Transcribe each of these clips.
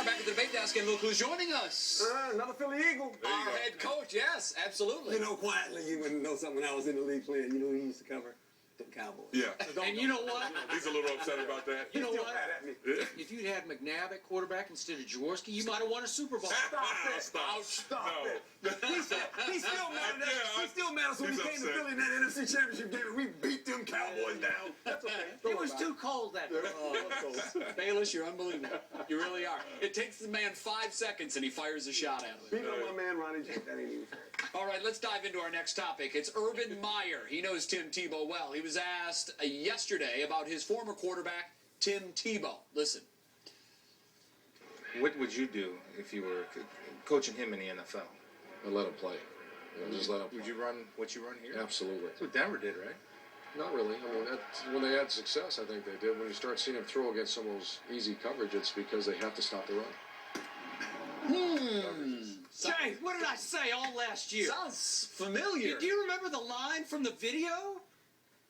are back at the debate desk, and look who's joining us. Another Philly Eagle. Our head coach, yes, absolutely. You know, quietly, you wouldn't know something when I was in the league playing. You know who he used to cover? The Cowboys. Yeah. And you know what? He's a little upset about that. You know Still what? mad at me. If you'd had McNabb at quarterback instead of Jaworski, you might have won a Super Bowl. Stop it. He's still mad at us. Yeah, He's still mad at us when he's he came to upset. Philly in that NFC Championship game and we beat them Cowboys down. That's okay. It was too cold that day. Bayless, you're unbelievable. You really are. It takes the man 5 seconds, and he fires a shot at it. Beat on my man Ronnie J. That ain't even fair. All right, let's dive into our next topic. It's Urban Meyer. He knows Tim Tebow well. He was asked yesterday about his former quarterback, Tim Tebow. Listen. What would you do if you were coaching him in the NFL? I'd let him play. Just let him play. Would you run what you run here? Absolutely. That's what Denver did, right? Not really. I mean, when they had success, I think they did. When you start seeing them throw against some of those easy coverage, it's because they have to stop the run. Jay, what did I say all last year? Sounds familiar. Do you remember the line from the video?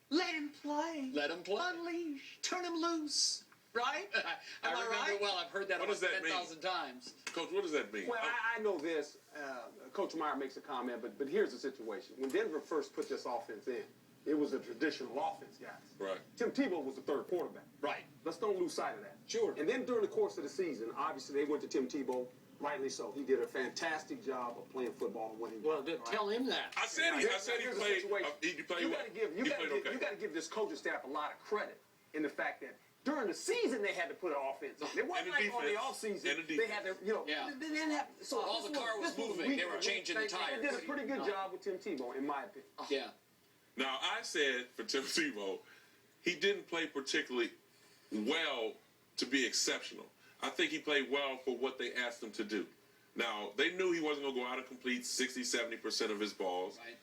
Let him play. Let him play. Unleash. Turn him loose. Right? I Am I remember right? well. I've heard that What about does that mean? 10,000 times. Coach, what does that mean? Well, I know this. Coach Meyer makes a comment, but here's the situation. When Denver first put this offense in, it was a traditional offense, guys. Right. Tim Tebow was the third quarterback. Right. Let's don't lose sight of that. Sure. And then during the course of the season, obviously they went to Tim Tebow, rightly so. He did a fantastic job of playing football and winning. Well, games, tell him that. I said he Here's the played. situation. He played You well. got to give He played okay. you got to give this coaching staff a lot of credit in the fact that during the season they had to put an offense on. It wasn't And the like on the defense. offseason And the they had to, Yeah. they didn't have. So All this the car was this a moving. weak They were one. changing the They tires. did a pretty good job with Tim Tebow, in my opinion. Yeah. Now, I said for Tim Tebow, he didn't play particularly well to be exceptional. I think he played well for what they asked him to do. Now, they knew he wasn't going to go out and complete 60, 70% of his balls, Right.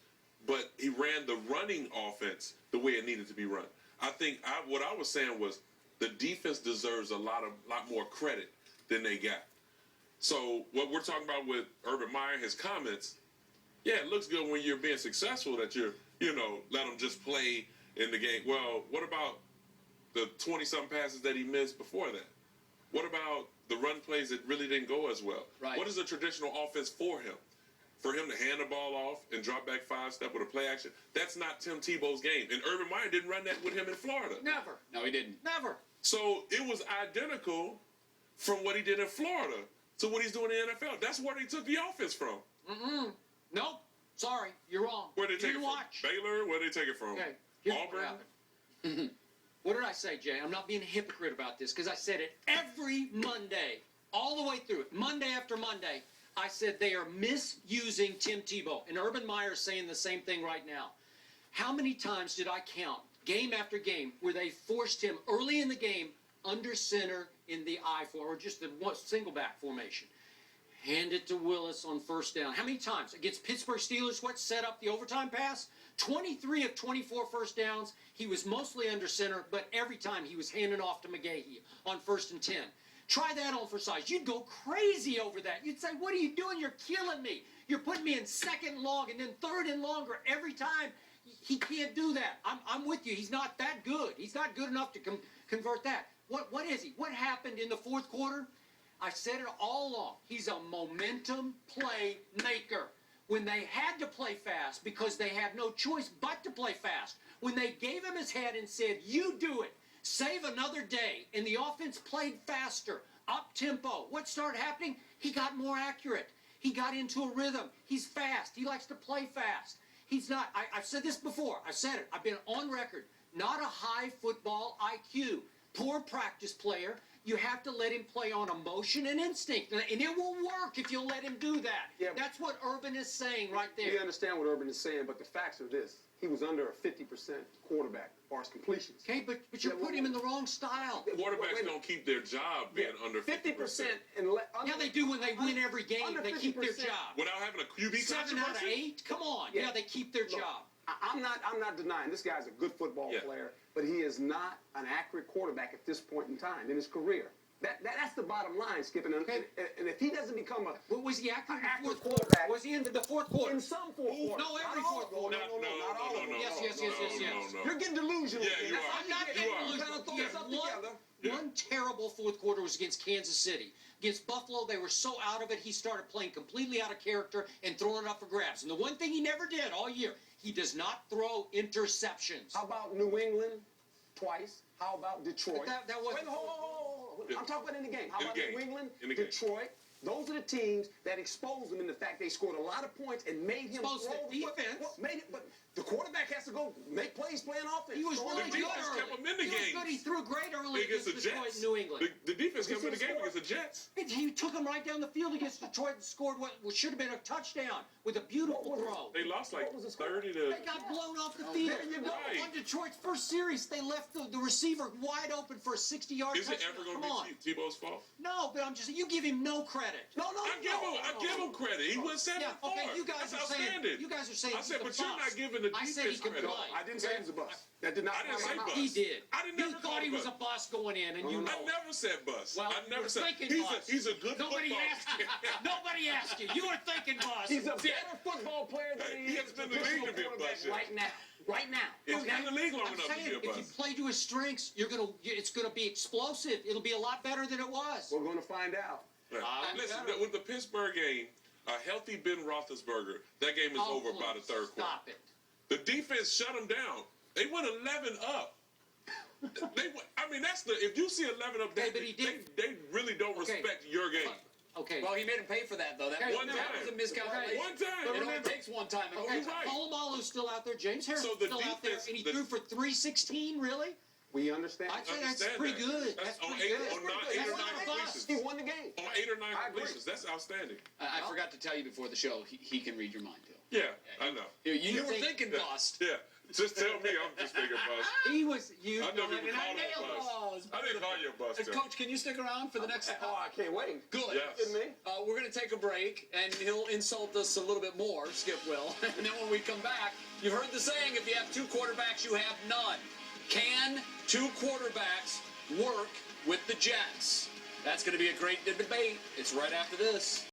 but he ran the running offense the way it needed to be run. I think what I was saying was the defense deserves a lot more credit than they got. So what we're talking about with Urban Meyer, his comments, yeah, it looks good when you're being successful that you're, let him just play in the game. Well, what about the 20-something passes that he missed before that? What about the run plays that really didn't go as well? Right. What is a traditional offense for him? For him to hand the ball off and drop back 5-step with a play action, that's not Tim Tebow's game. And Urban Meyer didn't run that with him in Florida. Never. No, he didn't. Never. So it was identical from what he did in Florida to what he's doing in the NFL. That's where they took the offense from. Nope. Sorry. You're wrong. Where they take it You from? watch. Baylor? Where they take it from? Okay. Here's what Auburn? happened. What did I say, Jay? I'm not being a hypocrite about this because I said it every Monday, all the way through it, Monday after Monday. I said they are misusing Tim Tebow, and Urban Meyer is saying the same thing right now. How many times did I count, game after game, where they forced him early in the game under center in the I form, or just the single back formation? Hand it to Willis on first down. How many times? Against Pittsburgh Steelers, what set up the overtime pass? 23 of 24 first downs. He was mostly under center, but every time he was handing off to McGahee on 1st and 10. Try that on for size. You'd go crazy over that. You'd say, what are you doing? You're killing me. You're putting me in 2nd and long and then 3rd and longer every time. He can't do that. I'm with you. He's not that good. He's not good enough to convert that. What is he? What happened in the 4th quarter? I said it all along. He's a momentum play maker. When they had to play fast because they had no choice but to play fast, when they gave him his head and said, you do it, save another day, and the offense played faster, up-tempo, what started happening? He got more accurate. He got into a rhythm. He's fast. He likes to play fast. He's not, I've said this before. I've said it. I've been on record. Not a high football IQ. Poor practice player. You have to let him play on emotion and instinct. And it will work if you'll let him do that. Yeah. That's what Urban is saying right there. We understand what Urban is saying, but the facts are this. He was under a 50% quarterback as far as completions. Okay, but you're putting him in the wrong style. Quarterbacks don't keep their job being under 50%. 50% Yeah, they do when they win every game. under They keep their 50%. job. Without having a QB 7 out of controversy? 8? Come on. Yeah. Yeah, they keep their Look, job. I'm not denying this guy's a good football Yeah. player, but he is not an accurate quarterback at this point in time in his career. That's the bottom line, Skip. And, Okay. and if he doesn't become a What was he accurate in the Accurate 4th quarter? quarterback. Was he into the 4th quarter? in some fourth quarter, No, every not all- fourth quarter. No, not all of them. Yes. You're getting delusional. Yeah, again. you That's are. how I'm not get getting it. delusional. Trying to throw You this have up one together. One terrible fourth quarter was against Kansas City. Against Buffalo, they were so out of it, he started playing completely out of character and throwing it up for grabs. And the one thing he never did all year, he does not throw interceptions. How about New England twice? How about Detroit? But that wasn't. Wait, hold. I'm talking about in the game. How In the about game. New England, In the game. Detroit? Those are the teams that exposed them in the fact they scored a lot of points and made him Exposed throw the defense. But the quarterback has to go make plays playing offense. He was So really the good defense early. kept him in the He was game. good. He threw great early Against the Detroit Jets. and New England. The defense kept him in the game score? against the Jets. He took him right down the field against Detroit and scored what should have been a touchdown with a beautiful What was it? throw. They lost like What was the score? 30 to. They got blown off the field. there you go. Right. On Detroit's first series, they left the receiver wide open for a 60-yard Is it touchdown. ever Come going on. to be Tebow's fault? No, but I'm just you give him no credit. No. I give him credit. He went 7 Yeah, okay, you guys That's are saying outstanding. you guys are saying I said, he's but a you're bust. not giving the I said he defense can credit. play. I didn't say he was a bust. That did not I didn't come out say of my mouth. bust. He did. I didn't You never thought call he him was a bust. bust going in, and you know. I never said bust. Well, I never you're said thinking bust. he's a good Nobody football asked you. Nobody asked you. You were thinking bust. He's a better football player than Hey, he he is hasn't been in the league to be a bust yet. right now. Right now. He's Okay? been in the league long I'm enough to saying, be a if you bust. play to his strengths, it's gonna be explosive. It'll be a lot better than it was. We're going to find out. Yeah. Listen, better. with the Pittsburgh game, a healthy Ben Roethlisberger, that game is over by the third quarter. Stop it. The defense shut them down. They went 11 up. I mean, that's the. If you see 11 up, Okay, but he didn't. they really don't Okay. respect your game. Okay. Well, he made him pay for that, though. That Okay, one that time. was a miscalculation. One time. It only Remember- takes one time. And Okay, you're right. Palomalu's still out there. James Harris's So the still out there, defense- and he the- threw for 316. Really? We understand. I'd say that's Understand pretty that. good. That's That's on pretty eight- good. on nine- That's eight or not nine a completions. bust. He won the game. On 8 or 9 I agree. completions, that's outstanding. I forgot to tell you before the show, he can read your mind, too. Yeah, I know. You were think- thinking bust. Yeah, just tell me I'm just thinking bust. He was you. I never even and I called him a nailed it. bust. Oh, it's I didn't call you a bust. Joe. Coach, can you stick around for the next? Oh, I can't wait. Good. Yes. Kidding me? We're going to take a break, and he'll insult us a little bit more, Skip will. And then when we come back, you've heard the saying, if you have two quarterbacks, you have none. Can two quarterbacks work with the Jets? That's going to be a great debate. It's right after this.